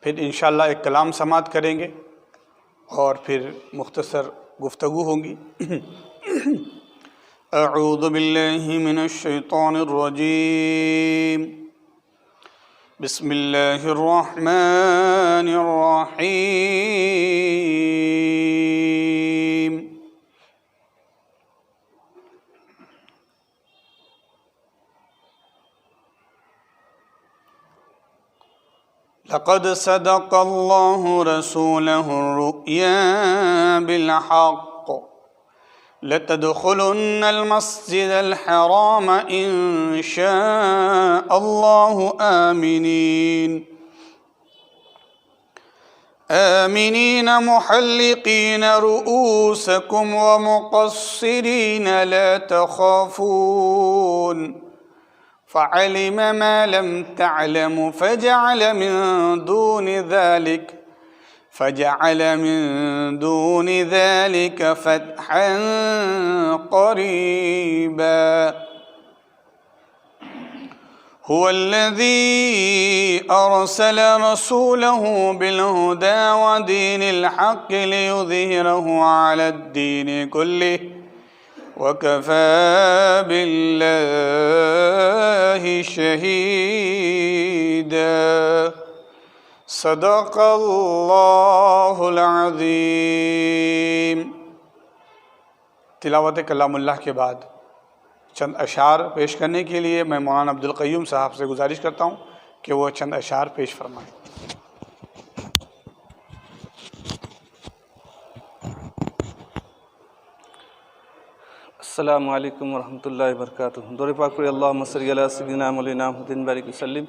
پھر انشاءاللہ ایک کلام سماعت کریں گے اور پھر مختصر گفتگو ہوگی۔ اعوذ باللہ من الشیطان الرجیم، بسم اللہ الرحمن الرحیم۔ لقد صدق اللہ رسولہ الرؤیا بالحق لتدخلن المسجد الحرام ان شاء اللہ آمنین محلقین رؤوسکم ومقصرین لا تخافون فعلم ما لم تعلموا فجعل من دون ذلك فتحا قريبا هو الذي أرسل رسوله بالهدى ودين الحق ليظهره على الدين كله وَكَفَى بِاللَّهِ شَهِيدًا۔ صدق اللہ العظیم۔ تلاوت کلام اللہ کے بعد چند اشعار پیش کرنے کے لیے میں مولانا عبدالقیوم صاحب سے گزارش کرتا ہوں کہ وہ چند اشعار پیش فرمائیں۔ السلام علیکم ورحمۃ اللہ وبرکاتہ۔ درود پاک پڑھیں، اللہم صلی علی سیدنا مولانا محمد بارک وسلم،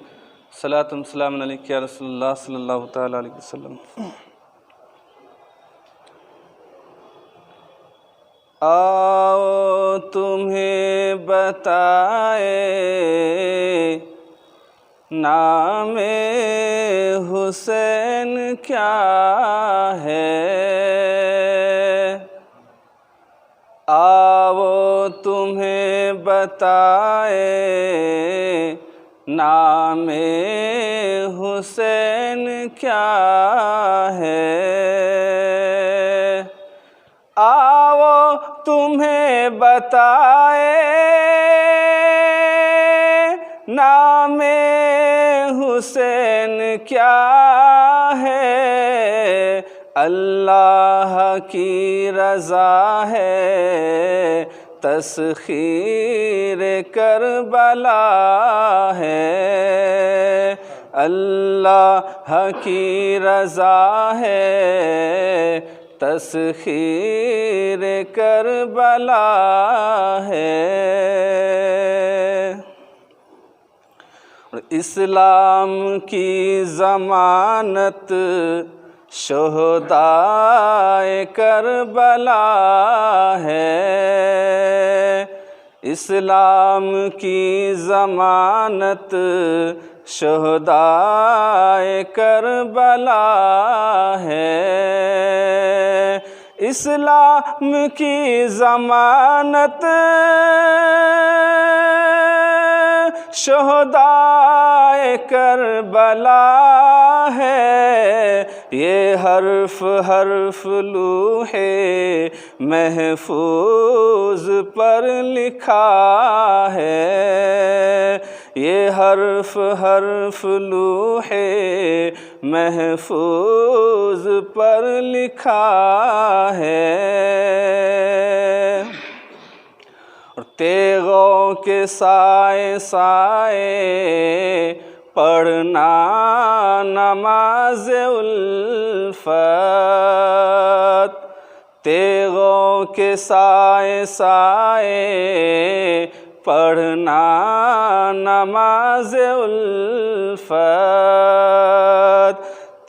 صلاۃ و سلام علیک یا رسول اللہ صلی اللہ تعالیٰ علیہ وسلم۔ آؤ تمہیں بتائے نام حسین کیا ہے، آؤ تمہیں بتائے نام حسین کیا ہے، آؤ تمہیں بتائے نام حسین کیا ہے، اللہ کی رضا ہے تسخیر کربلا ہے، اللہ کی رضا ہے تسخیر کربلا ہے، اسلام کی ضمانت شہدائے کربلا ہے، اسلام کی ضمانت شہدائے کربلا ہے، اسلام کی ضمانت شہدائے کربلا ہے، یہ حرف حرف لوح محفوظ پر لکھا ہے، یہ حرف حرف لوح محفوظ پر لکھا ہے، تیغوں کے سائے سائے پڑھنا نماز الفت، تیغوں کے سائے سائے پڑھنا نماز الفت،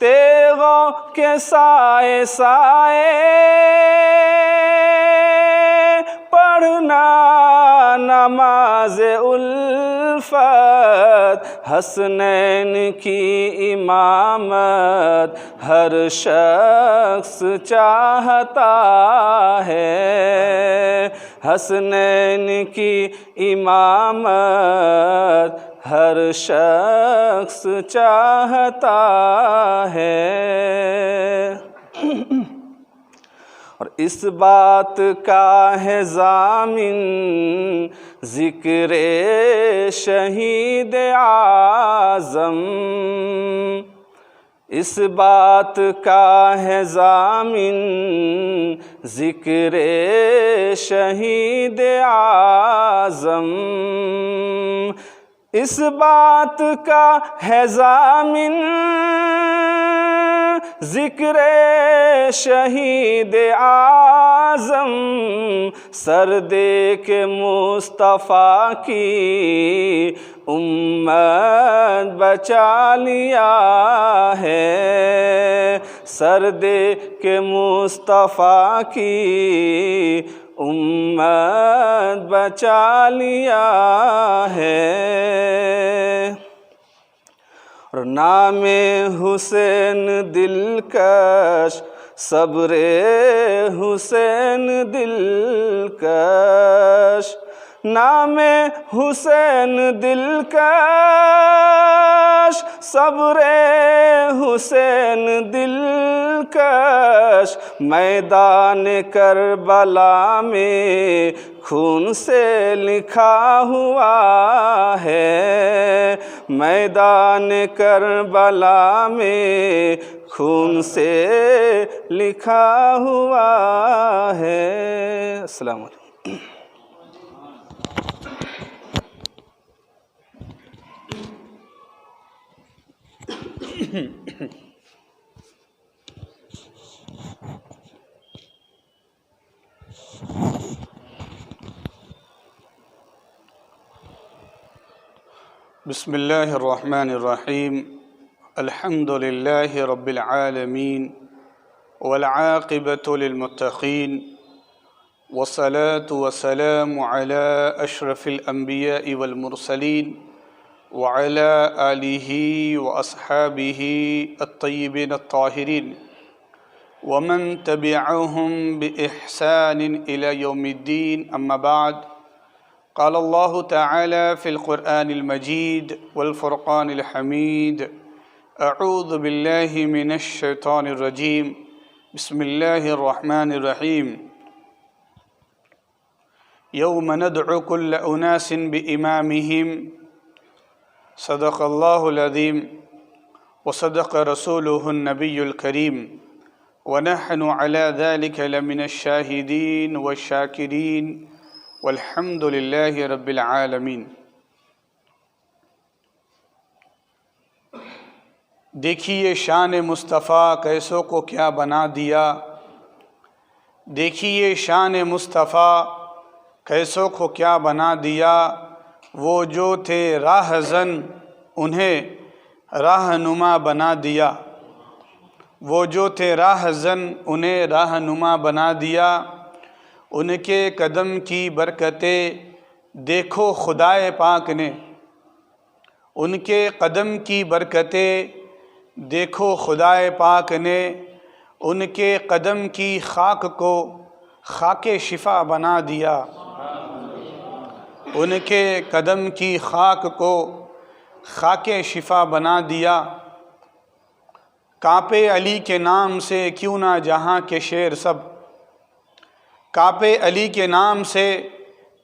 تیغوں کے سائے سائے پڑھنا نماز الفت، حسنین کی امامت ہر شخص چاہتا ہے، حسنین کی امامت ہر شخص چاہتا ہے، اور اس بات کا ہے ضامن ذکر شہید اعظم، اس بات کا ہے ضامن ذکر شہید اعظم، اس بات کا ہے ضامن ذکر شہید اعظم، سر دے کے مصطفیٰ کی امت بچا لیا ہے، سر دے کے مصطفیٰ کی امت بچا لیا ہے، اور نام حسین دلکش صبر حسین دلکش، نام حسین دلکش صبر حسین دلکش، میدان کربلا میں خون سے لکھا ہوا ہے، میدان کربلا میں خون سے لکھا ہوا ہے۔ السلام علیکم۔ بسم اللہ الرحمن الرحیم، الحمد للہ رب العالمین والعاقبۃ للمتقین، والصلاة والسلام علی اشرف الانبیاء والمرسلین وعلى آلہ واصحابہ الطیبین الطاہرین ومن تبعهم بإحسان إلى يوم الدين، أما بعد، قال الله تعالى في القرآن المجيد والفرقان الحميد، أعوذ بالله من الشيطان الرجيم، بسم الله الرحمن الرحيم، يوم ندعو كل أناس بإمامهم، صدق الله العظيم وصدق رسوله النبي الكريم، ونحن على ذلك لمن الشاهدين والشاكرين، والحمد للہ رب العالمین۔ دیکھیے شان مصطفیٰ کیسوں کو کیا بنا دیا، دیکھیے شان مصطفیٰ کیسوں کو کیا بنا دیا، وہ جو تھے راہ زن انہیں راہنما بنا دیا، وہ جو تھے راہ زن انہیں راہنما بنا دیا، ان کے قدم کی برکتیں دیکھو خدائے پاک نے، ان کے قدم کی برکتیں دیکھو خدائے پاک نے، ان کے قدم کی خاک کو خاک شفا بنا دیا، ان کے قدم کی خاک کو خاک شفا بنا دیا، کانپے علی کے نام سے کیوں نہ جہاں کے شیر سب، کانپے علی کے نام سے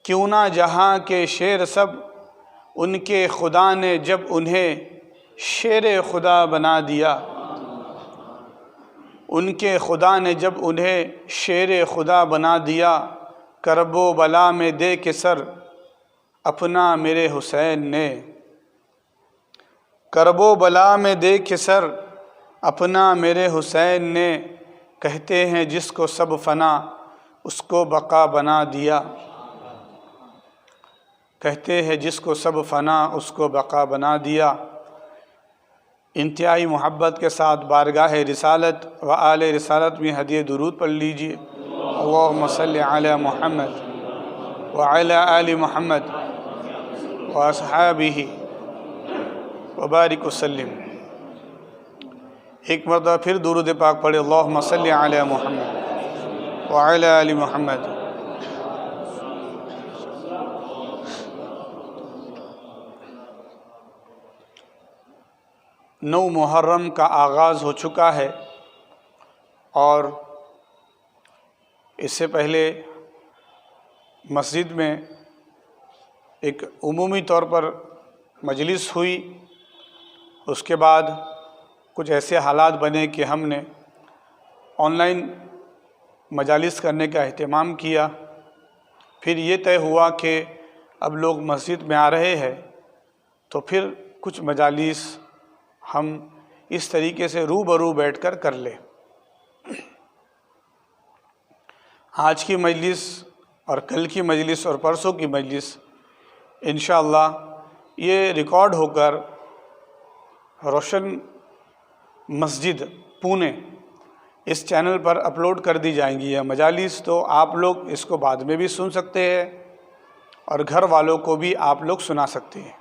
کیوں نہ جہاں کے شیر سب، ان کے خدا نے جب انہیں شیر خدا بنا دیا، ان کے خدا نے جب انہیں شیر خدا بنا دیا، کرب و بلا میں دے کے سر اپنا میرے حسین نے، کرب و بلا میں دے کے سر اپنا میرے حسین نے، کہتے ہیں جس کو سب فنا اس کو بقا بنا دیا، کہتے ہیں جس کو سب فنا اس کو بقا بنا دیا۔ انتہائی محبت کے ساتھ بارگاہ رسالت و آل رسالت میں ہدیہ درود پڑھ لیجئے۔ اللہم صلی علی محمد وعلی آل محمد واصحابہ وبارک وسلم۔ ایک مرتبہ پھر درود پاک پڑھے، اللہم صلی علی محمد وعلی آل محمد 9 محرم کا آغاز ہو چکا ہے، اور اس سے پہلے مسجد میں ایک عمومی طور پر مجلس ہوئی۔ اس کے بعد کچھ ایسے حالات بنے کہ ہم نے آن لائن مجالس کرنے کا اہتمام کیا۔ پھر یہ طے ہوا کہ اب لوگ مسجد میں آ رہے ہیں تو پھر کچھ مجالس ہم اس طریقے سے روبرو بیٹھ کر لیں۔ آج کی مجلس اور کل کی مجلس اور پرسوں کی مجلس انشاءاللہ یہ ریکارڈ ہو کر روشن مسجد پونے اس چینل پر اپلوڈ کر دی جائیں گی یہ مجالس، تو آپ لوگ اس کو بعد میں بھی سن سکتے ہیں اور گھر والوں کو بھی آپ لوگ سنا سکتے ہیں۔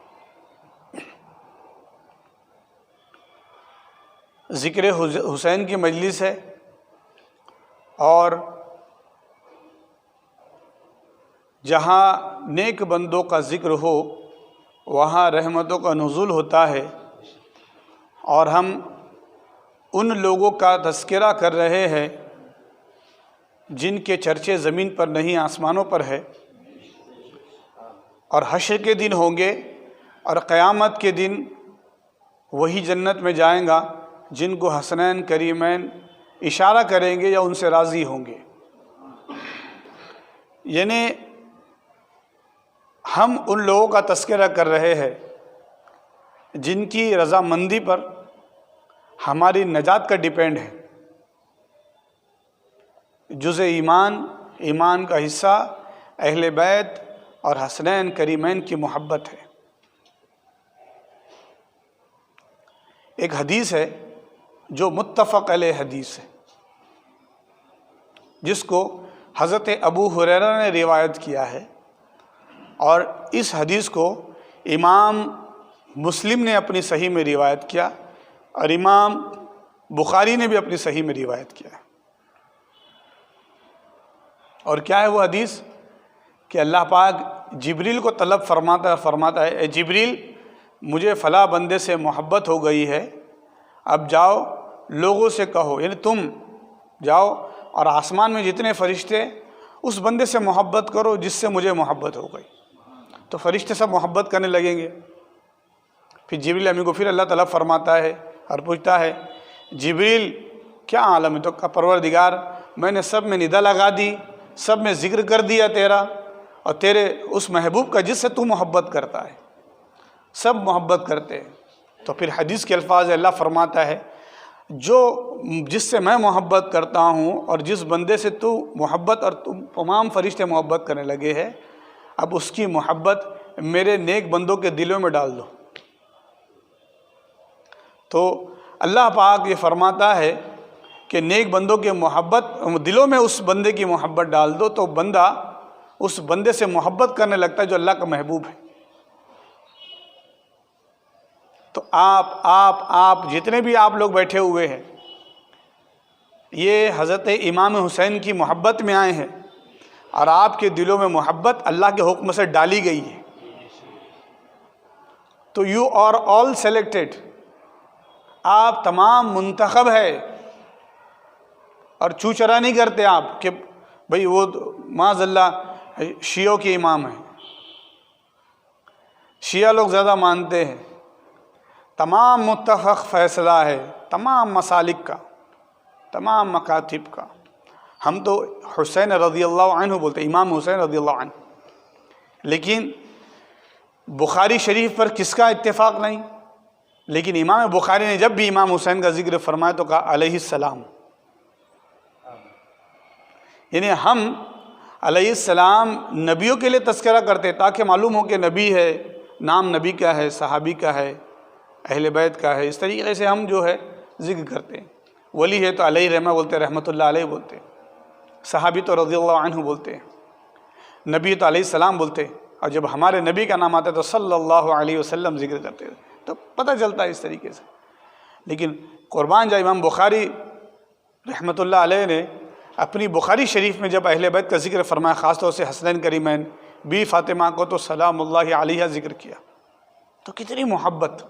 ذکر حسین کی مجلس ہے، اور جہاں نیک بندوں کا ذکر ہو وہاں رحمتوں کا نزول ہوتا ہے، اور ہم ان لوگوں کا تذکرہ کر رہے ہیں جن کے چرچے زمین پر نہیں آسمانوں پر ہے، اور حشر کے دن ہوں گے اور قیامت کے دن وہی جنت میں جائیں گا جن کو حسنین کریمین اشارہ کریں گے یا ان سے راضی ہوں گے۔ یعنی ہم ان لوگوں کا تذکرہ کر رہے ہیں جن کی رضامندی پر ہماری نجات کا ڈیپینڈ ہے۔ جز ایمان کا حصہ اہل بیت اور حسنین کریمین کی محبت ہے۔ ایک حدیث ہے جو متفق علیہ حدیث ہے، جس کو حضرت ابو ہریرہ نے روایت کیا ہے، اور اس حدیث کو امام مسلم نے اپنی صحیح میں روایت کیا، اور امام بخاری نے بھی اپنی صحیح میں روایت کیا ہے۔ اور کیا ہے وہ حدیث کہ اللہ پاک جبریل کو طلب فرماتا ہے اے جبریل، مجھے فلاں بندے سے محبت ہو گئی ہے، اب جاؤ لوگوں سے کہو، یعنی تم جاؤ اور آسمان میں جتنے فرشتے اس بندے سے محبت کرو جس سے مجھے محبت ہو گئی۔ تو فرشتے سب محبت کرنے لگیں گے۔ پھر جبریل امین کو پھر اللہ تعالیٰ فرماتا ہے اور پوچھتا ہے جبریل کیا عالم ہے؟ تو کہا پروردگار میں نے سب میں ندا لگا دی، سب میں ذکر کر دیا تیرا اور تیرے اس محبوب کا جس سے تو محبت کرتا ہے، سب محبت کرتے ہیں۔ تو پھر حدیث کے الفاظ اللہ فرماتا ہے جس سے میں محبت کرتا ہوں اور جس بندے سے تو محبت اور تم تمام فرشتے محبت کرنے لگے ہیں، اب اس کی محبت میرے نیک بندوں کے دلوں میں ڈال دو۔ تو اللہ پاک یہ فرماتا ہے کہ نیک بندوں کے محبت دلوں میں اس بندے کی محبت ڈال دو، تو بندہ اس بندے سے محبت کرنے لگتا ہے جو اللہ کا محبوب ہے۔ تو آپ جتنے بھی آپ لوگ بیٹھے ہوئے ہیں یہ حضرت امام حسین کی محبت میں آئے ہیں، اور آپ کے دلوں میں محبت اللہ کے حکم سے ڈالی گئی ہے۔ تو یو آر آل سلیکٹڈ، آپ تمام منتخب ہے، اور چوچرا نہیں کرتے آپ کہ بھئی وہ معاذ اللہ شیعوں کے امام ہیں، شیعہ لوگ زیادہ مانتے ہیں۔ تمام متفق فیصلہ ہے تمام مسالک کا، تمام مکاتب کا۔ ہم تو حسین رضی اللہ عنہ بولتے ہیں، امام حسین رضی اللہ عنہ، لیکن بخاری شریف پر کس کا اتفاق نہیں؟ لیکن امام بخاری نے جب بھی امام حسین کا ذکر فرمایا تو کہا علیہ السلام۔ یعنی ہم علیہ السلام نبیوں کے لیے تذکرہ کرتے تاکہ معلوم ہو کہ نبی ہے، نام نبی کا ہے، صحابی کا ہے، اہل بیت کا ہے، اس طریقے سے ہم جو ہے ذکر کرتے ہیں۔ ولی ہے تو علیہ رحمہ بولتے، رحمۃ اللہ علیہ بولتے، صحابی تو رضی اللہ عنہ بولتے، نبی تو علیہ السلام بولتے، اور جب ہمارے نبی کا نام آتا ہے تو صلی اللہ علیہ وسلم ذکر کرتے، تو پتہ چلتا ہے اس طریقے سے۔ لیکن قربان جائے امام بخاری رحمۃ اللہ علیہ نے اپنی بخاری شریف میں جب اہل بیت کا ذکر فرمایا، خاص طور سے حسنین کریمین بی فاطمہ کو تو سلام اللہ علیہ ذکر کیا، تو کتنی محبت۔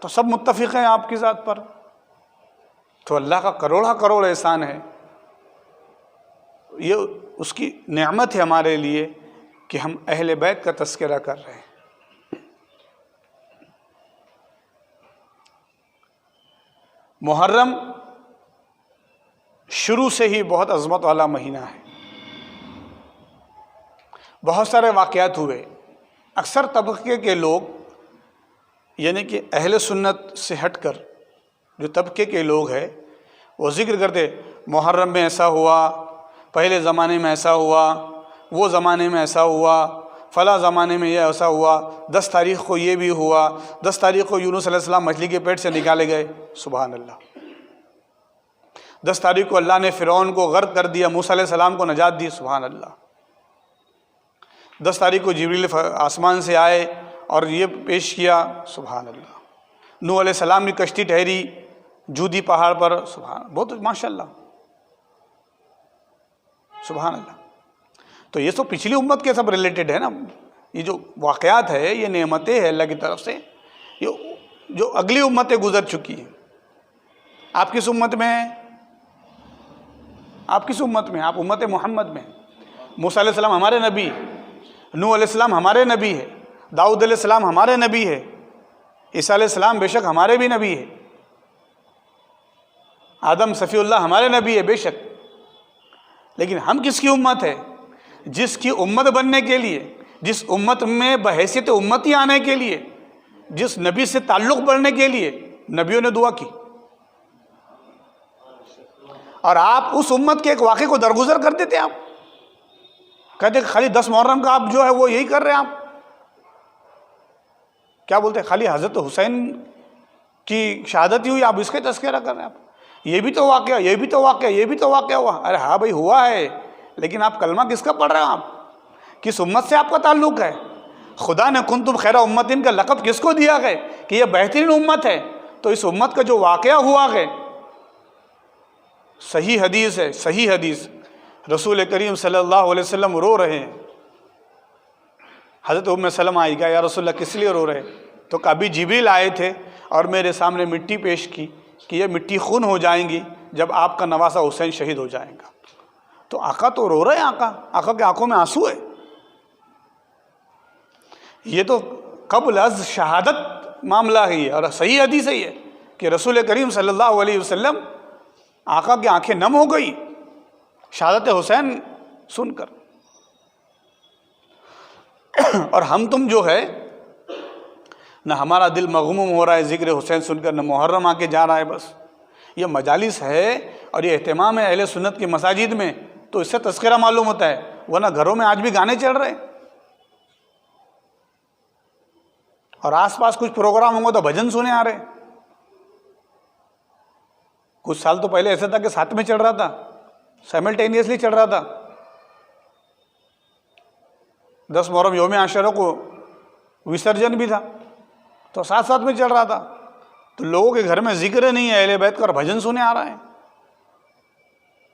تو سب متفق ہیں آپ کی ذات پر، تو اللہ کا کروڑ احسان ہے، یہ اس کی نعمت ہے ہمارے لیے کہ ہم اہل بیت کا تذکرہ کر رہے ہیں۔ محرم شروع سے ہی بہت عظمت والا مہینہ ہے، بہت سارے واقعات ہوئے۔ اکثر طبقے کے لوگ، یعنی کہ اہل سنت سے ہٹ کر جو طبقے کے لوگ ہیں، وہ ذکر کرتے محرم میں ایسا ہوا، پہلے زمانے میں ایسا ہوا، وہ زمانے میں ایسا ہوا، فلاں زمانے میں یہ ایسا ہوا، 10 تاریخ کو یہ بھی ہوا، 10 تاریخ کو یونس علیہ السلام مچھلی کے پیٹ سے نکالے گئے، سبحان اللہ۔ 10 تاریخ کو اللہ نے فرعون کو غرق کر دیا، موسیٰ علیہ السلام کو نجات دی، سبحان اللہ۔ 10 تاریخ کو جبریل آسمان سے آئے اور یہ پیش کیا، سبحان اللہ۔ نوح علیہ السلام کی کشتی ٹھہری جودی پہاڑ پر، سبحان، بہت ماشاء اللہ، سبحان اللہ۔ تو یہ تو پچھلی امت کے سب ریلیٹڈ ہے نا، یہ جو واقعات ہے یہ نعمتیں ہیں اللہ کی طرف سے، یہ جو اگلی امتیں گزر چکی ہیں۔ آپ کس امت میں ہیں؟ آپ کس امت میں؟ آپ امت محمد میں۔ موسیٰ علیہ السلام ہمارے نبی، نوح علیہ السلام ہمارے نبی ہے، داؤد علیہ السلام ہمارے نبی ہے، عیسیٰ علیہ السلام بے شک ہمارے بھی نبی ہے، آدم صفی اللہ ہمارے نبی ہے بے شک۔ لیکن ہم کس کی امت ہے؟ جس کی امت بننے کے لیے، جس امت میں بحیثیت امتی آنے کے لیے، جس نبی سے تعلق بڑھنے کے لیے نبیوں نے دعا کی، اور آپ اس امت کے ایک واقعے کو درگزر کر دیتے ہیں۔ آپ کہتے ہیں خالی 10 محرم کا آپ جو ہے وہ یہی کر رہے ہیں۔ آپ کیا بولتے ہیں؟ خالی حضرت حسین کی شہادت ہی ہوئی، آپ اس کا تذکرہ کر رہے ہیں۔ آپ یہ بھی تو واقعہ، یہ بھی تو واقعہ، یہ بھی تو واقعہ ہوا۔ ارے ہاں بھائی ہوا ہے، لیکن آپ کلمہ کس کا پڑھ رہے ہیں؟ آپ کس امت سے آپ کا تعلق ہے؟ خدا نے کنتم خیر امتین کا لقب کس کو دیا گئے کہ یہ بہترین امت ہے؟ تو اس امت کا جو واقعہ ہوا ہے، صحیح حدیث ہے، صحیح حدیث، رسول کریم صلی اللہ علیہ وسلم رو رہے ہیں۔ حضرت ام سلمہ آئی، کہا یا رسول اللہ کس لیے رو رہے؟ تو کبھی جبریل آئے تھے اور میرے سامنے مٹی پیش کی کہ یہ مٹی خون ہو جائیں گی جب آپ کا نواسہ حسین شہید ہو جائے گا۔ تو آقا تو رو رہے ہیں، آقا کے آنکھوں میں آنسو ہے۔ یہ تو قبل از شہادت معاملہ ہے، اور صحیح حدیث ہے یہ کہ رسول کریم صلی اللہ علیہ وسلم آقا کی آنکھیں نم ہو گئی شہادت حسین سن کر۔ اور ہم تم جو ہے نہ ہمارا دل مغموم ہو رہا ہے ذکر حسین سن کر، نہ محرم آ کے جا رہا ہے۔ بس یہ مجالس ہے اور یہ اہتمام ہے اہل سنت کی مساجد میں، تو اس سے تذکرہ معلوم ہوتا ہے، ورنہ گھروں میں آج بھی گانے چل رہے ہیں، اور آس پاس کچھ پروگرام ہوں گے تو بھجن سنے آ رہے ہیں۔ کچھ سال تو پہلے ایسا تھا کہ ساتھ میں چل رہا تھا، سائملٹینیسلی چل رہا تھا۔ 10 محرم یوم عاشورہ کو وسرجن بھی تھا تو ساتھ ساتھ میں چل رہا تھا۔ تو لوگوں کے گھر میں ذکر نہیں ہے اہل بیت کا اور بھجن سنے آ رہا ہے،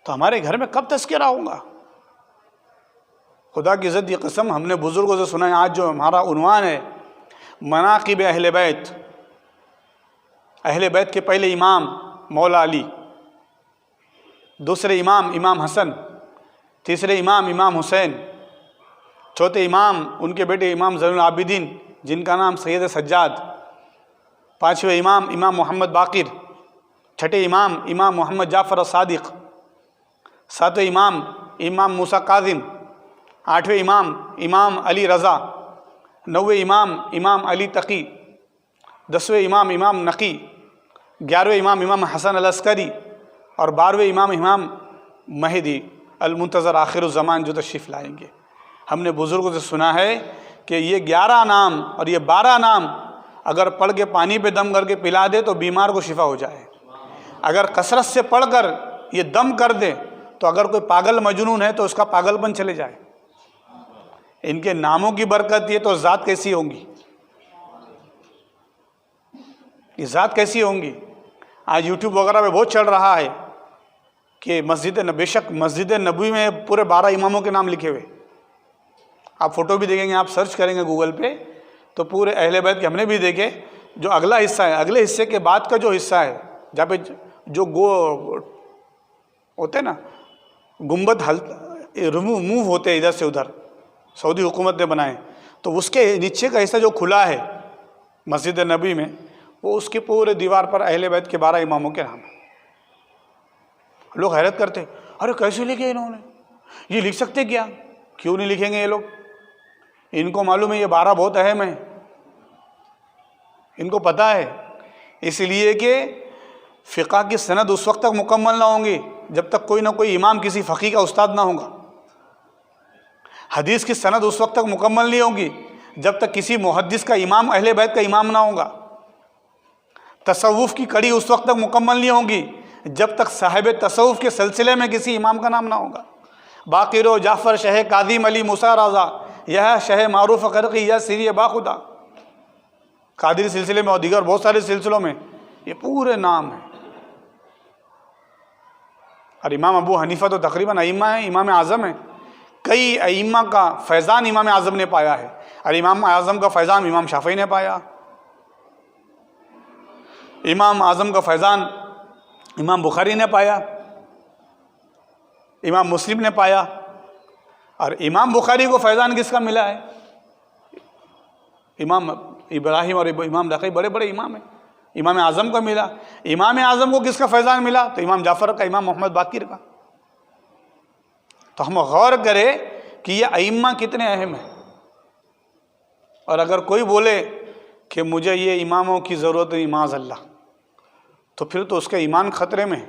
تو ہمارے گھر میں کب تذکرہ ہوگا؟ خدا کی عزت کی قسم، ہم نے بزرگوں سے سنا ہے، آج جو ہمارا عنوان ہے مناقب اہل بیت، اہل بیت کے پہلے امام مولا علی، دوسرے امام امام حسن، تیسرے امام امام حسین، چوتھے امام ان کے بیٹے امام زین العابدین جن کا نام سید سجاد، پانچویں امام امام محمد باقر، چھٹے امام امام محمد جعفر الصادق، ساتویں امام امام موسیٰ کاظم، آٹھویں امام امام علی رضا، نویں امام امام علی تقی، 10ویں امام امام نقی، 11ویں امام امام حسن العسکری، اور 12ویں امام امام مہدی المنتظر آخر الزمان جو تشریف لائیں گے۔ ہم نے بزرگوں سے سنا ہے کہ یہ 11 نام اور یہ 12 نام اگر پڑھ کے پانی پہ دم کر کے پلا دے تو بیمار کو شفا ہو جائے، اگر کثرت سے پڑھ کر یہ دم کر دے تو اگر کوئی پاگل مجنون ہے تو اس کا پاگل پن چلے جائے۔ ان کے ناموں کی برکت، یہ تو ذات کیسی ہوں گی، یہ ذات کیسی ہوں گی۔ آج یوٹیوب وغیرہ پہ بہت چل رہا ہے کہ بے شک مسجد نبوی میں پورے 12 اماموں کے نام لکھے ہوئے، آپ فوٹو بھی دیکھیں گے، آپ سرچ کریں گے گوگل پہ تو پورے اہل بیت کے ہم نے بھی دیکھے جو اگلا حصہ ہے، اگلے حصے کے بعد کا جو حصہ ہے جہاں پہ جو ہوتے ہیں نا گنبد موو ہوتے ہیں ادھر سے ادھر، سعودی حکومت نے بنائے، تو اس کے نیچے کا حصہ جو کھلا ہے مسجد نبی میں، وہ اس کے پورے دیوار پر اہل بیت کے 12 اماموں کے نام ہیں۔ لوگ حیرت کرتے، ارے کیسے لکھے انہوں نے، یہ لکھ سکتے کیا؟ کیوں نہیں لکھیں گے یہ لوگ؟ ان کو معلوم ہے یہ 12 بہت اہم ہیں، ان کو پتہ ہے، اس لیے کہ فقہ کی سند اس وقت تک مکمل نہ ہوں گی جب تک کوئی نہ کوئی امام کسی فقیہ کا استاد نہ ہوگا۔ حدیث کی سند اس وقت تک مکمل نہیں ہوگی جب تک کسی محدث کا امام اہل بیت کا امام نہ ہوگا۔ تصوف کی کڑی اس وقت تک مکمل نہیں ہوگی جب تک صاحب تصوف کے سلسلے میں کسی امام کا نام نہ ہوگا۔ باقر و جعفر، شہ کاظم علی موسیٰ رضا، یہ شہ معروف قرقی، یا سری باخدا، قادری سلسلے میں اور دیگر بہت سارے سلسلوں میں یہ پورے نام ہیں۔ اور امام ابو حنیفہ تو تقریباً ائمہ ہیں، امام اعظم ہیں، کئی ائمہ کا فیضان امام اعظم نے پایا ہے، اور امام اعظم کا فیضان امام شافعی نے پایا، امام اعظم کا فیضان امام بخاری نے پایا، امام مسلم نے پایا، اور امام بخاری کو فیضان کس کا ملا ہے؟ امام ابراہیم اور امام نقی بڑے بڑے امام ہیں، امام اعظم کا ملا۔ امام اعظم کو کس کا فیضان ملا؟ تو امام جعفر کا، امام محمد باقر کا۔ تو ہم غور کریں کہ یہ ائمہ کتنے اہم ہیں، اور اگر کوئی بولے کہ مجھے یہ اماموں کی ضرورت نہیں معاذ اللہ، تو پھر تو اس کا ایمان خطرے میں ہے،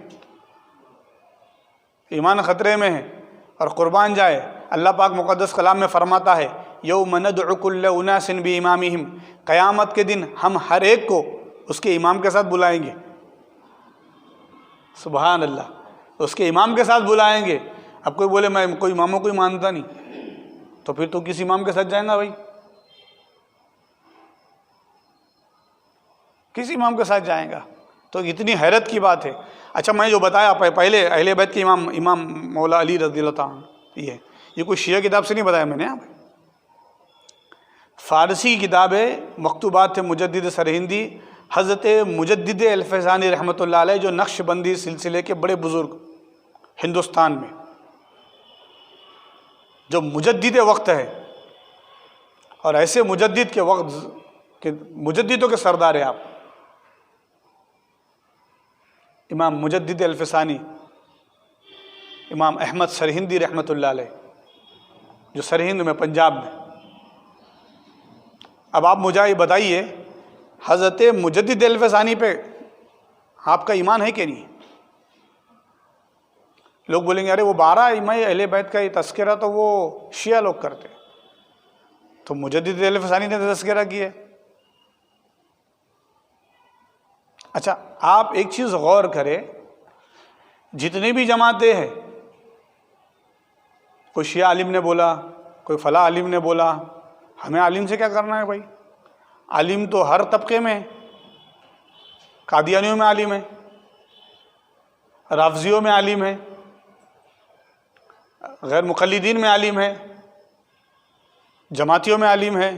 ایمان خطرے میں ہے۔ اور قربان جائے، اللہ پاک مقدس کلام میں فرماتا ہے یوم ندعو کل اناس بامامہم، قیامت کے دن ہم ہر ایک کو اس کے امام کے ساتھ بلائیں گے۔ سبحان اللہ، اس کے امام کے ساتھ بلائیں گے۔ اب کوئی بولے میں کوئی اماموں کو ہی مانتا نہیں، تو پھر تو کس امام کے ساتھ جائیں گا بھائی؟ کس امام کے ساتھ جائیں گا؟ تو اتنی حیرت کی بات ہے۔ اچھا، میں جو بتایا پہلے اہل بیت کے امام مولا علی رضی اللہ تعالیٰ، یہ کوئی شیعہ کتاب سے نہیں بتایا میں نے، فارسی کی کتاب ہے، مکتوبات مجدد سرہندی، حضرت مجدد الفیضانی رحمۃ اللہ علیہ، جو نقش بندی سلسلے کے بڑے بزرگ ہندوستان میں، جو مجدد وقت ہے، اور ایسے مجدد کے وقت کہ مجددوں کے سردار ہیں آپ، امام مجدد الفسانی، امام احمد سرہندی رحمۃ اللہ علیہ، جو سرہند میں، پنجاب میں۔ اب آپ مجھے یہ بتائیے، حضرت مجدد الفسانی پہ آپ کا ایمان ہے کہ نہیں؟ لوگ بولیں گے ارے وہ 12 ائمہ اہل بیت کا یہ تذکرہ تو وہ شیعہ لوگ کرتے، تو مجدد الفسانی نے تذکرہ کیا ہے۔ اچھا، آپ ایک چیز غور کریں، جتنے بھی جماعتیں ہیں، کوئی شیعہ عالم نے بولا، کوئی فلاں عالم نے بولا، ہمیں عالم سے کیا کرنا ہے بھائی؟ عالم تو ہر طبقے میں ہے، قادیانیوں میں عالم ہے، رافضیوں میں عالم ہے، غیر مقلدین میں عالم ہے، جماعتیوں میں عالم ہے،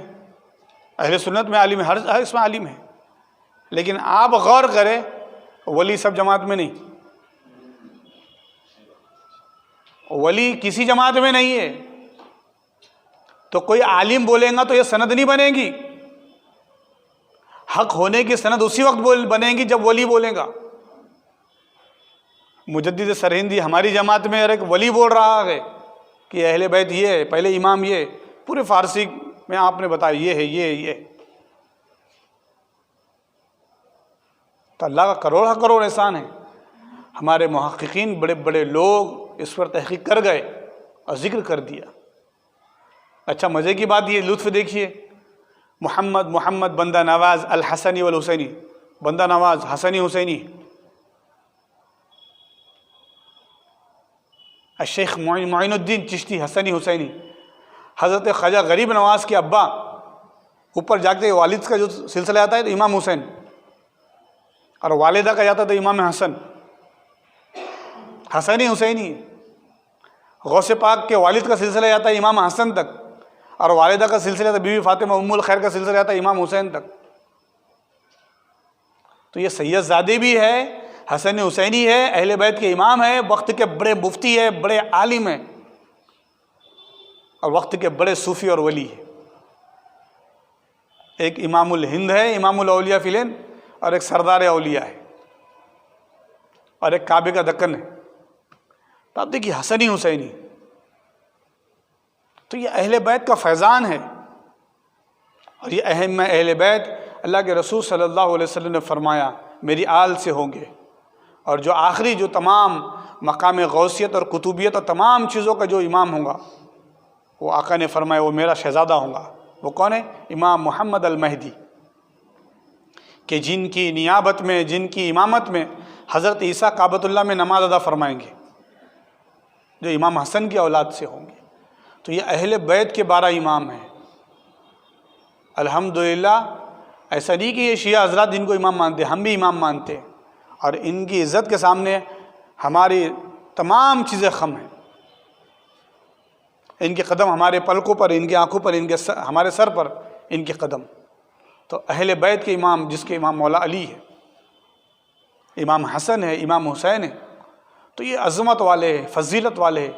اہل سنت میں عالم ہے، ہر اس میں عالم ہے۔ لیکن آپ غور کریں، ولی سب جماعت میں نہیں، ولی کسی جماعت میں نہیں ہے، تو کوئی عالم بولے گا تو یہ سند نہیں بنے گی۔ حق ہونے کی سند اسی وقت بنے گی جب ولی بولے گا۔ مجدد سرہندی ہماری جماعت میں ایک ولی بول رہا ہے کہ اہل بیت یہ ہے، پہلے امام یہ، پورے فارسی میں آپ نے بتایا یہ ہے، یہ تو اللہ کا کروڑ احسان ہے۔ ہمارے محققین بڑے بڑے لوگ اس پر تحقیق کر گئے اور ذکر کر دیا۔ اچھا، مزے کی بات یہ لطف دیکھیے، محمد بندہ نواز الحسنی والحسینی، بندہ نواز حسنی حسینی، الشیخ معین الدین چشتی حسنی حسینی، حضرت خواجہ غریب نواز کے ابا، اوپر جاتے والد کا جو سلسلہ آتا ہے تو امام حسین، اور والدہ کا جاتا تو امام حسن، حسنی حسینی۔ غوث پاک کے والد کا سلسلہ جاتا ہے امام حسن تک، اور والدہ کا سلسلہ تھا بی بی فاطمہ ام الخیر کا سلسلہ جاتا ہے امام حسین تک۔ تو یہ سید زادے بھی ہے، حسن حسینی ہے، اہل بیت کے امام ہے، وقت کے بڑے مفتی ہے، بڑے عالم ہیں، اور وقت کے بڑے صوفی اور ولی ہیں۔ ایک امام الہند ہے، امام الاولیاء فی الہند، اور ایک سردار اولیاء ہے، اور ایک کعبے کا دکن ہے۔ تو آپ دیکھیے حسنی حسینی، تو یہ اہل بیت کا فیضان ہے، اور یہ اہم اہل بیت اللہ کے رسول صلی اللہ علیہ وسلم نے فرمایا میری آل سے ہوں گے، اور جو آخری جو تمام مقام غوثیت اور قطوبیت اور تمام چیزوں کا جو امام ہوگا وہ آقا نے فرمایا وہ میرا شہزادہ ہوگا۔ وہ کون ہے؟ امام محمد المہدی، کہ جن کی نیابت میں، جن کی امامت میں حضرت عیسیٰ کعبۃ اللہ میں نماز ادا فرمائیں گے، جو امام حسن کی اولاد سے ہوں گے۔ تو یہ اہل بیت کے 12 امام ہیں۔ الحمدللہ ایسا نہیں کہ یہ شیعہ حضرات جن کو امام مانتے ہیں، ہم بھی امام مانتے ہیں، اور ان کی عزت کے سامنے ہماری تمام چیزیں خم ہیں۔ ان کے قدم ہمارے پلکوں پر، ان کی آنکھوں پر، ہمارے سر پر ان کے قدم۔ تو اہل بیت کے امام، جس کے امام مولا علی ہے، امام حسن ہے، امام حسین ہے، تو یہ عظمت والے ہیں، فضیلت والے ہیں،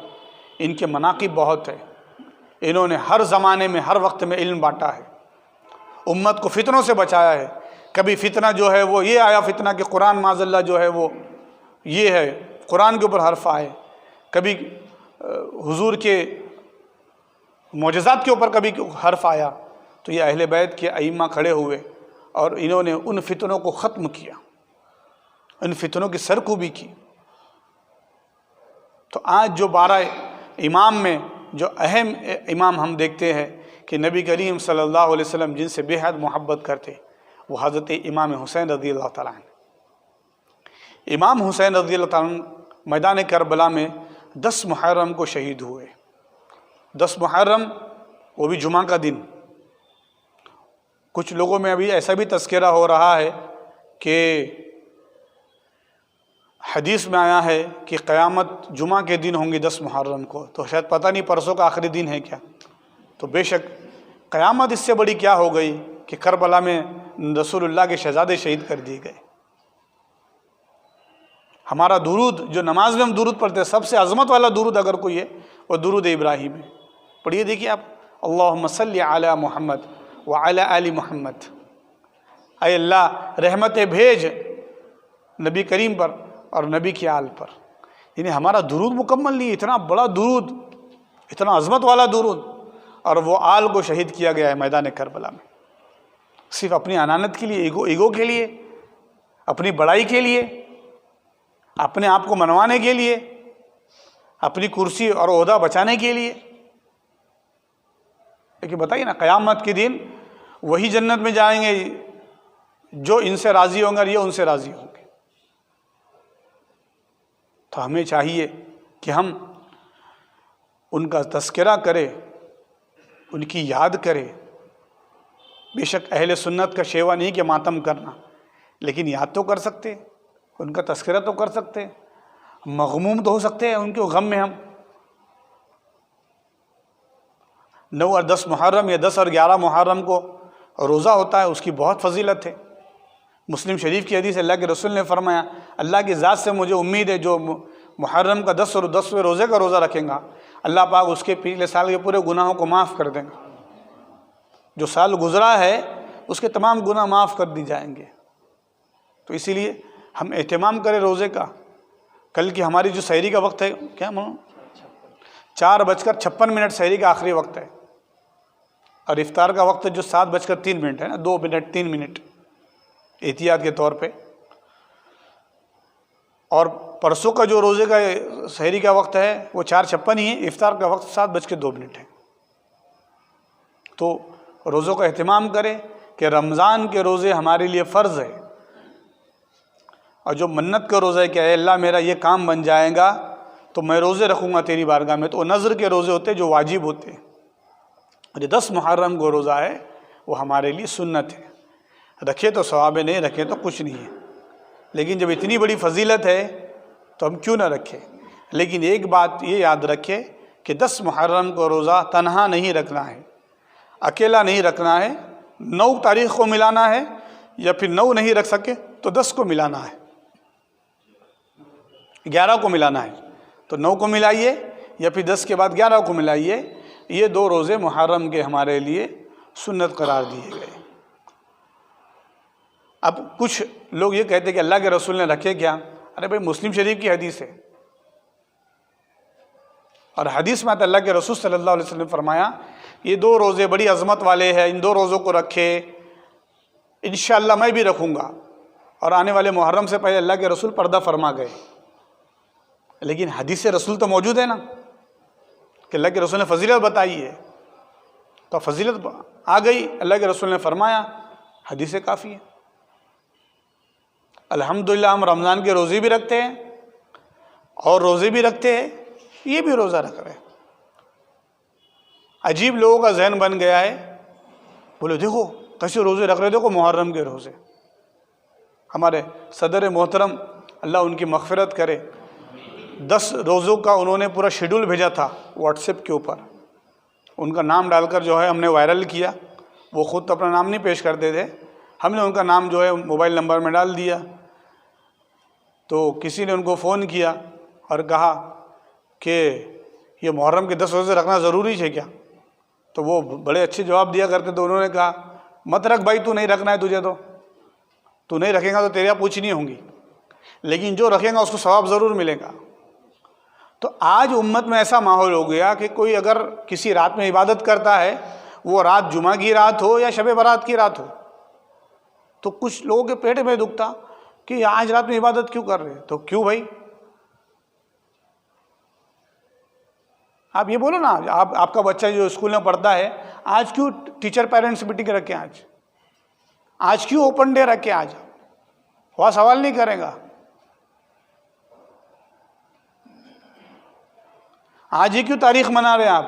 ان کے مناقب بہت ہے۔ انہوں نے ہر زمانے میں، ہر وقت میں علم بانٹا ہے، امت کو فتنوں سے بچایا ہے۔ کبھی فتنہ جو ہے وہ یہ آیا فتنہ کہ قرآن معاذ اللہ جو ہے وہ یہ ہے، قرآن کے اوپر حرف آئے، کبھی حضور کے معجزات کے اوپر کبھی حرف آیا، تو یہ اہل بیت کے ائمہ کھڑے ہوئے اور انہوں نے ان فتنوں کو ختم کیا، ان فتنوں کی سرکوبی کی۔ تو آج جو 12 امام میں جو اہم امام ہم دیکھتے ہیں کہ نبی کریم صلی اللہ علیہ وسلم جن سے بے حد محبت کرتے، وہ حضرت امام حسین رضی اللہ تعالیٰ عنہ۔ امام حسین رضی اللہ تعالیٰ عنہ میدان کربلا میں 10 محرم کو شہید ہوئے۔ 10 محرم وہ بھی جمعہ کا دن۔ کچھ لوگوں میں ابھی ایسا بھی تذکرہ ہو رہا ہے کہ حدیث میں آیا ہے کہ قیامت جمعہ کے دن ہوں گی 10 محرم کو، تو شاید پتہ نہیں پرسوں کا آخری دن ہے کیا۔ تو بے شک قیامت اس سے بڑی کیا ہو گئی کہ کربلا میں رسول اللہ کے شہزادے شہید کر دیے گئے۔ ہمارا درود جو نماز میں ہم درود پڑھتے ہیں، سب سے عظمت والا درود اگر کوئی ہے وہ درود ابراہیم ہے۔ پڑھیے دیکھیے آپ، اللہم صلی علی محمد وعلی آل محمد۔ اے اللہ رحمت بھیج نبی کریم پر اور نبی کی آل پر۔ یعنی ہمارا درود مکمل نہیں، اتنا بڑا درود، اتنا عظمت والا درود، اور وہ آل کو شہید کیا گیا ہے میدان کربلا میں، صرف اپنی انانت کے لیے، ایگو کے لیے، اپنی بڑائی کے لیے، اپنے آپ کو منوانے کے لیے، اپنی کرسی اور عہدہ بچانے کے لیے۔ لیکن بتائیے نا، قیامت کے دن وہی جنت میں جائیں گے جو ان سے راضی ہوں گے اور یہ ان سے راضی ہوں گے۔ تو ہمیں چاہیے کہ ہم ان کا تذکرہ کریں، ان کی یاد کریں۔ بے شک اہل سنت کا شیوا نہیں کہ ماتم کرنا، لیکن یاد تو کر سکتے، ان کا تذکرہ تو کر سکتے، مغموم تو ہو سکتے ہیں ان کے غم میں ہم۔ 9 اور 10 محرم یا 10 اور 11 محرم کو روزہ ہوتا ہے، اس کی بہت فضیلت ہے۔ مسلم شریف کی حدیث، اللہ کے رسول نے فرمایا اللہ کی ذات سے مجھے امید ہے جو محرم کا 10 اور 10ویں روزے کا روزہ رکھیں گا، اللہ پاک اس کے پچھلے سال کے پورے گناہوں کو معاف کر دیں گا۔ جو سال گزرا ہے اس کے تمام گناہ معاف کر دی جائیں گے۔ تو اسی لیے ہم اہتمام کریں روزے کا۔ کل کی ہماری جو سحری کا وقت ہے، کیا مانو 4:56 سحری کا آخری وقت ہے، اور افطار کا وقت جو 7:03 ہے نا، 2 منٹ 3 منٹ احتیاط کے طور پہ۔ اور پرسوں کا جو روزے کا سحری کا وقت ہے وہ 4:56 ہی ہے، افطار کا وقت 7:02 ہے۔ تو روزوں کا اہتمام کریں کہ رمضان کے روزے ہمارے لیے فرض ہے، اور جو منت کا روزہ ہے کہ اے اللہ میرا یہ کام بن جائے گا تو میں روزے رکھوں گا تیری بارگاہ میں، تو وہ نذر کے روزے ہوتے ہیں جو واجب ہوتے ہیں۔ اور جو 10 محرم کو روزہ ہے وہ ہمارے لیے سنت ہے، رکھے تو ثواب ہے، نہیں رکھے تو کچھ نہیں ہے۔ لیکن جب اتنی بڑی فضیلت ہے تو ہم کیوں نہ رکھیں۔ لیکن ایک بات یہ یاد رکھے کہ 10 محرم کو روزہ تنہا نہیں رکھنا ہے، اکیلا نہیں رکھنا ہے، 9 تاریخ کو ملانا ہے، یا پھر 9 نہیں رکھ سکے تو 10 کو ملانا ہے، 11 کو ملانا ہے، تو 9 کو ملائیے یا پھر 10 کے بعد 11 کو ملائیے۔ یہ 2 روزے محرم کے ہمارے لیے سنت قرار دیے گئے۔ اب کچھ لوگ یہ کہتے کہ اللہ کے رسول نے رکھے کیا؟ ارے بھائی مسلم شریف کی حدیث ہے، اور حدیث میں اللہ کے رسول صلی اللہ علیہ وسلم نے فرمایا یہ 2 روزے بڑی عظمت والے ہیں، ان 2 روزوں کو رکھے، انشاءاللہ میں بھی رکھوں گا۔ اور آنے والے محرم سے پہلے اللہ کے رسول پردہ فرما گئے، لیکن حدیث رسول تو موجود ہے نا کہ اللہ کے رسول نے فضیلت بتائی ہے، تو فضیلت آ گئی، اللہ کے رسول نے فرمایا، حدیث کافی ہے۔ الحمدللہ ہم رمضان کے روزے بھی رکھتے ہیں اور روزے بھی رکھتے ہیں، یہ بھی روزہ رکھ رہے ہیں۔ عجیب لوگوں کا ذہن بن گیا ہے، بولے دیکھو کیسے روزے رکھ رہے، دیکھو محرم کے روزے۔ ہمارے صدر محترم اللہ ان کی مغفرت کرے، 10 روزوں کا انہوں نے پورا شیڈول بھیجا تھا واٹس ایپ کے اوپر، ان کا نام ڈال کر جو ہے ہم نے وائرل کیا۔ وہ خود تو اپنا نام نہیں پیش کرتے تھے، ہم نے ان کا نام جو ہے موبائل نمبر میں ڈال دیا۔ تو کسی نے ان کو فون کیا اور کہا کہ یہ محرم کے 10 روزے رکھنا ضروری ہے کیا؟ تو وہ بڑے اچھے جواب دیا کرتے، تو انہوں نے کہا مت رکھ بھائی، تو نہیں رکھنا ہے تجھے، تو نہیں رکھے گا تو تیرے یہاں پوچھنی ہوں گی، لیکن جو رکھے گا اس کو ثواب ضرور ملے گا۔ تو آج امت میں ایسا ماحول ہو گیا کہ کوئی اگر کسی رات میں عبادت کرتا ہے، وہ رات جمعہ کی رات ہو یا شب برات کی رات ہو، تو کچھ لوگوں کے پیٹ میں دکھتا کہ آج رات میں عبادت کیوں کر رہے ہیں؟ تو کیوں بھائی؟ آپ یہ بولو نا، آپ کا بچہ جو اسکول میں پڑھتا ہے، آج کیوں ٹیچر پیرنٹس میٹنگ رکھے، آج کیوں اوپن ڈے رکھے؟ آج وہ سوال نہیں کرے گا، آج ہی کیوں تاریخ منا رہے ہیں آپ؟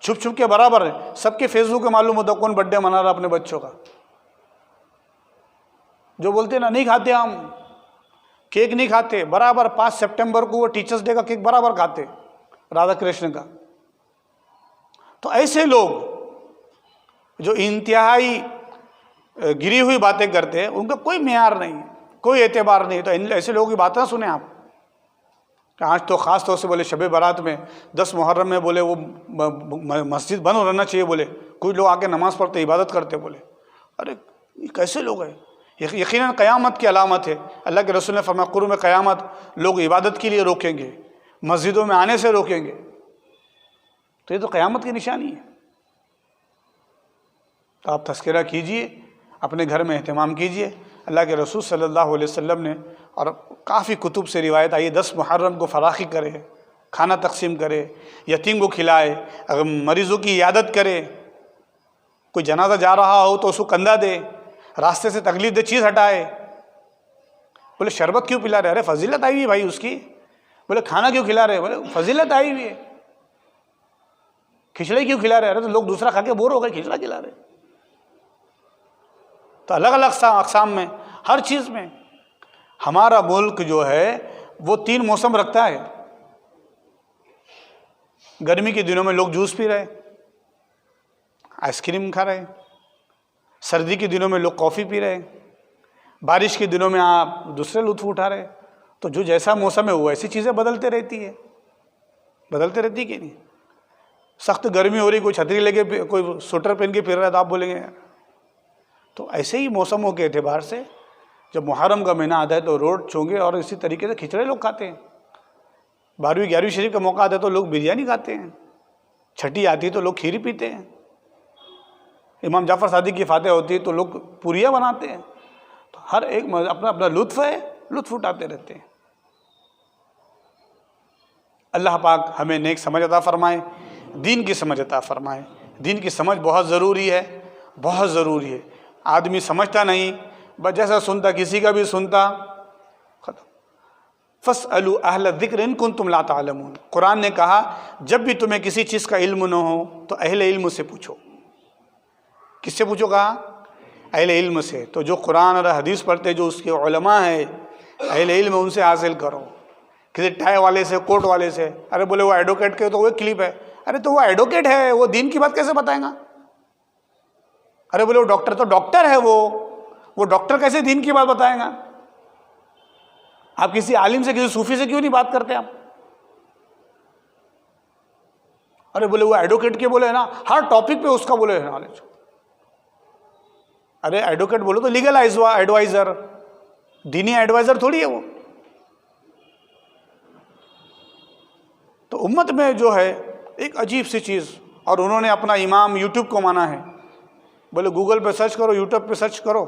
چھپ چھپ کے برابر ہے، سب کے فیس بک پہ معلوم ہوتا کون برتھ ڈے منا رہا اپنے بچوں کا۔ جو بولتے نا نہیں کھاتے ہم کیک، نہیں کھاتے، برابر 5 سپٹمبر کو وہ ٹیچرز ڈے کا کیک برابر کھاتے، رادھا کرشن کا۔ تو ایسے لوگ جو انتہائی گری ہوئی باتیں کرتے ہیں، ان کا کوئی معیار نہیں، کوئی اعتبار نہیں۔ تو ایسے لوگوں کی باتیں سنیں آپ کہ آج تو خاص طور سے بولے شب برات میں 10 محرم میں بولے وہ مسجد بند رہنا چاہیے، بولے کچھ لوگ آ کے نماز پڑھتے عبادت کرتے، بولے ارے یہ کیسے لوگ ہیں؟ یقیناً قیامت کی علامت ہے۔ اللہ کے رسول نے فرمایا قرب قیامت لوگ عبادت کے لیے روکیں گے، مسجدوں میں آنے سے روکیں گے، تو یہ تو قیامت کی نشانی ہے۔ تو آپ تذکرہ کیجئے، اپنے گھر میں اہتمام کیجئے۔ اللہ کے رسول صلی اللہ علیہ وسلم نے اور کافی کتب سے روایت آئی ہے 10 محرم کو فراخی کرے، کھانا تقسیم کرے، یتیم کو کھلائے، اگر مریضوں کی عیادت کرے، کوئی جنازہ جا رہا ہو تو اس کو کندھا دے، راستے سے تکلیف دہ چیز ہٹائے۔ بولے شربت کیوں پلا رہے؟ ارے فضیلت آئی ہوئی ہے بھائی اس کی۔ بولے کھانا کیوں کھلا رہے؟ بولے فضیلت آئی ہوئی ہے۔ کھچڑی کیوں کھلا رہے؟ ارے تو لوگ دوسرا کھا کے بور ہو گئے، کھچڑا کھلا رہے۔ تو الگ الگ اقسام میں، ہر چیز میں ہمارا ملک جو ہے وہ 3 موسم رکھتا ہے۔ گرمی کے دنوں میں لوگ جوس پی رہے، آئس کریم کھا رہے، سردی کے دنوں میں لوگ کافی پی رہے، بارش کے دنوں میں آپ دوسرے لطف اٹھا رہے۔ تو جو جیسا موسم ہے وہ ایسی چیزیں بدلتے رہتی ہے، بدلتے رہتی کہ نہیں؟ سخت گرمی ہو رہی، کوئی چھتری لے کے کوئی سویٹر پہن کے پھر رہا ہے تو آپ بولیں گے۔ تو ایسے ہی موسموں کے اعتبار سے جب محرم کا مہینہ آتا ہے تو روٹ چونگے اور اسی طریقے سے کھچڑے لوگ کھاتے ہیں۔ 12ویں 11ویں شریف کا موقع آتا ہے تو لوگ بریانی کھاتے ہیں، چھٹی آتی ہے تو لوگ کھیری پیتے ہیں، امام جعفر صادق کی فاتح ہوتی ہے تو لوگ پوریاں بناتے ہیں۔ تو ہر ایک اپنا اپنا لطف ہے، لطف اٹھاتے رہتے ہیں۔ اللہ پاک ہمیں نیک سمجھ عطا فرمائے، دین کی سمجھ عطا فرمائے۔ دین کی سمجھ بہت ضروری ہے، بہت ضروری ہے۔ آدمی سمجھتا نہیں، بس جیسا سنتا کسی کا بھی سنتا، ختم۔ فَاسْأَلُوا أَهْلَ الذِّكْرِ إِن كُنتُمْ لَا تَعْلَمُونَ۔ قرآن نے کہا جب بھی تمہیں کسی چیز کا علم نہ ہو تو اہل علم سے پوچھو۔ کس سے پوچھو؟ کہا اہل علم سے۔ تو جو قرآن اور حدیث پڑھتے جو اس کے علماء ہیں، اہل علم، ان سے حاصل کرو۔ کسی ٹائی والے سے، کوٹ والے سے، ارے بولے وہ ایڈوکیٹ کے تو وہ کلپ ہے، ارے تو وہ ایڈوکیٹ ہے، وہ دین کی بات کیسے بتائیں گا؟ ارے بولے وہ ڈاکٹر، تو ڈاکٹر ہے وہ ڈاکٹر کیسے دین کی بات بتائیں گا؟ آپ کسی عالم سے کسی صوفی سے کیوں نہیں بات کرتے آپ؟ ارے بولے وہ ایڈوکیٹ کے بولے نا ہر ٹاپک پہ اس کا بولے نالج. ارے ایڈوکیٹ بولو تو لیگل ایڈوائزر، دینی ایڈوائزر تھوڑی ہے وہ. تو امت میں جو ہے ایک عجیب سی چیز، اور انہوں نے اپنا امام یوٹیوب کو مانا ہے. بولے گوگل پہ سرچ کرو، یوٹیوب پہ سرچ کرو.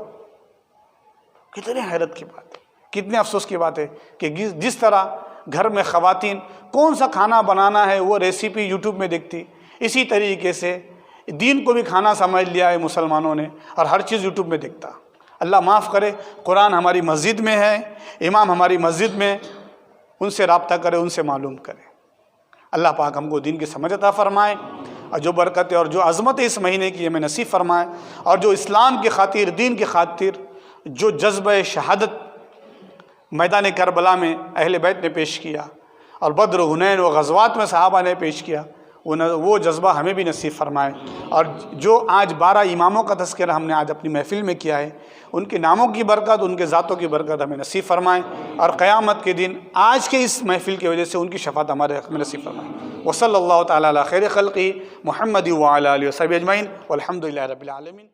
کتنی حیرت کی بات ہے، کتنے افسوس کی بات ہے کہ جس طرح گھر میں خواتین کون سا کھانا بنانا ہے وہ ریسیپی یوٹیوب میں دیکھتی، اسی طریقے سے دین کو بھی کھانا سمجھ لیا ہے مسلمانوں نے، اور ہر چیز یوٹیوب میں دیکھتا. اللہ معاف کرے، قرآن ہماری مسجد میں ہے، امام ہماری مسجد میں، ان سے رابطہ کرے، ان سے معلوم کرے. اللہ پاک ہم کو دین کی سمجھ عطا فرمائے، اور جو برکت اور جو عظمت اس مہینے کی ہمیں نصیب فرمائے، اور جو اسلام کی خاطر، دین کی خاطر جو جذبہ شہادت میدان کربلا میں اہل بیت نے پیش کیا، اور بدر، حنین و غزوات میں صحابہ نے پیش کیا، وہ جذبہ ہمیں بھی نصیب فرمائے. اور جو آج 12 اماموں کا تذکرہ ہم نے آج اپنی محفل میں کیا ہے، ان کے ناموں کی برکت، ان کے ذاتوں کی برکت ہمیں نصیب فرمائے، اور قیامت کے دن آج کے اس محفل کی وجہ سے ان کی شفاعت ہمارے حق میں نصیب فرمائے. وصلی اللہ تعالیٰ علی خیر خلقہ محمد وعلی آلہ وصحبہ اجمعین والحمد للہ رب العالمین.